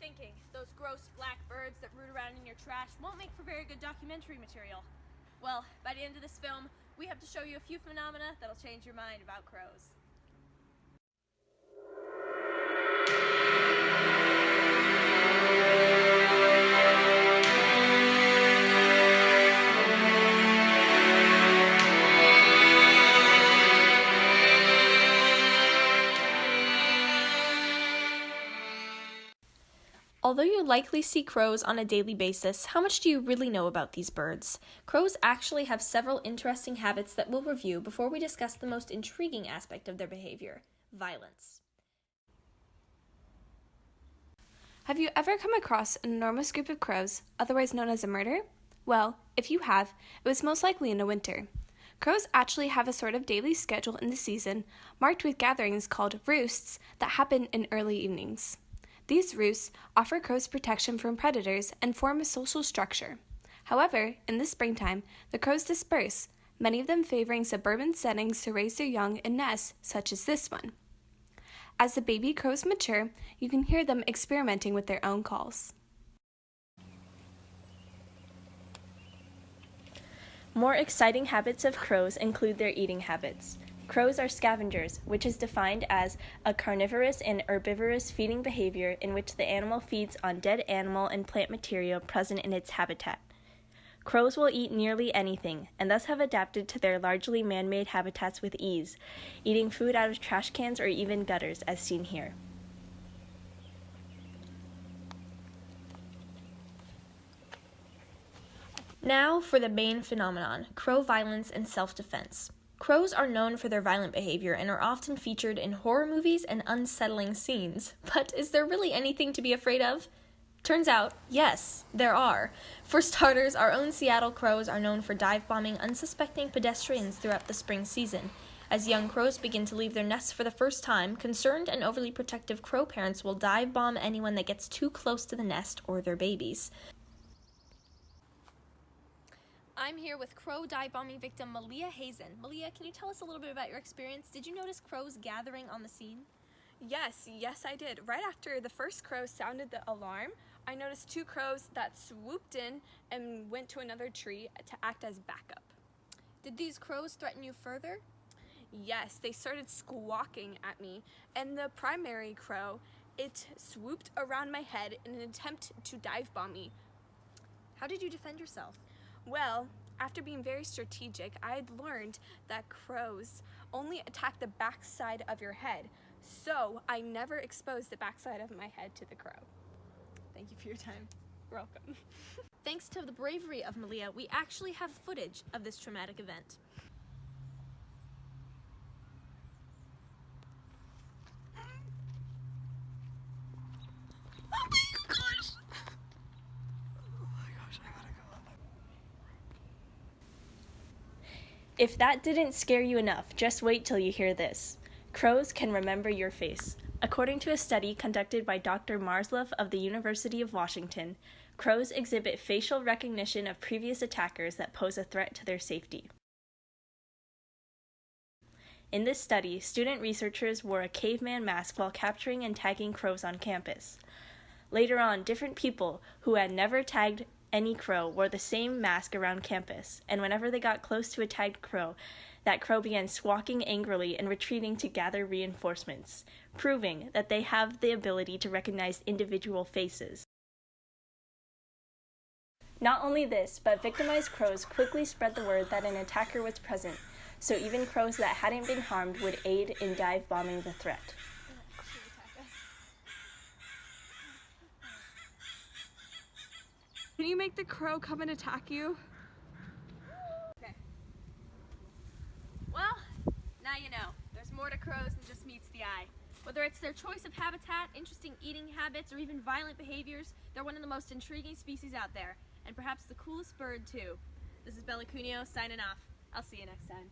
thinking? Those gross black birds that root around in your trash won't make for very good documentary material. Well, by the end of this film, we have to show you a few phenomena that'll change your mind about crows. Although you likely see crows on a daily basis, how much do you really know about these birds? Crows actually have several interesting habits that we'll review before we discuss the most intriguing aspect of their behavior: violence. Have you ever come across an enormous group of crows, otherwise known as a murder? Well, if you have, it was most likely in the winter. Crows actually have a sort of daily schedule in the season, marked with gatherings called roosts that happen in early evenings. These roosts offer crows protection from predators and form a social structure. However, in the springtime, the crows disperse, many of them favoring suburban settings to raise their young in nests such as this one. As the baby crows mature, you can hear them experimenting with their own calls. More exciting habits of crows include their eating habits. Crows are scavengers, which is defined as a carnivorous and herbivorous feeding behavior in which the animal feeds on dead animal and plant material present in its habitat. Crows will eat nearly anything, and thus have adapted to their largely man-made habitats with ease, eating food out of trash cans or even gutters, as seen here. Now for the main phenomenon: crow violence and self-defense. Crows are known for their violent behavior and are often featured in horror movies and unsettling scenes. But is there really anything to be afraid of? Turns out, yes, there are. For starters, our own Seattle crows are known for dive-bombing unsuspecting pedestrians throughout the spring season. As young crows begin to leave their nests for the first time, concerned and overly protective crow parents will dive-bomb anyone that gets too close to the nest or their babies. I'm here with crow dive-bombing victim Malia Hazen. Malia, can you tell us a little bit about your experience? Did you notice crows gathering on the scene? Yes, I did. Right after the first crow sounded the alarm, I noticed two crows that swooped in and went to another tree to act as backup. Did these crows threaten you further? Yes, they started squawking at me, and the primary crow, it swooped around my head in an attempt to dive bomb me. How did you defend yourself? Well, after being very strategic, I had learned that crows only attack the backside of your head, so I never exposed the backside of my head to the crow. Thank you for your time. You're welcome. Thanks to the bravery of Malia, we actually have footage of this traumatic event. If that didn't scare you enough, just wait till you hear this. Crows can remember your face. According to a study conducted by Dr. Marsloff of the University of Washington, crows exhibit facial recognition of previous attackers that pose a threat to their safety. In this study, student researchers wore a caveman mask while capturing and tagging crows on campus. Later on, different people who had never tagged any crow wore the same mask around campus, and whenever they got close to a tagged crow, that crow began squawking angrily and retreating to gather reinforcements, proving that they have the ability to recognize individual faces. Not only this, but victimized crows quickly spread the word that an attacker was present, so even crows that hadn't been harmed would aid in dive-bombing the threat. Can you make the crow come and attack you? Okay. Well, now you know. There's more to crows than just meets the eye. Whether it's their choice of habitat, interesting eating habits, or even violent behaviors, they're one of the most intriguing species out there, and perhaps the coolest bird too. This is Cunio signing off. I'll see you next time.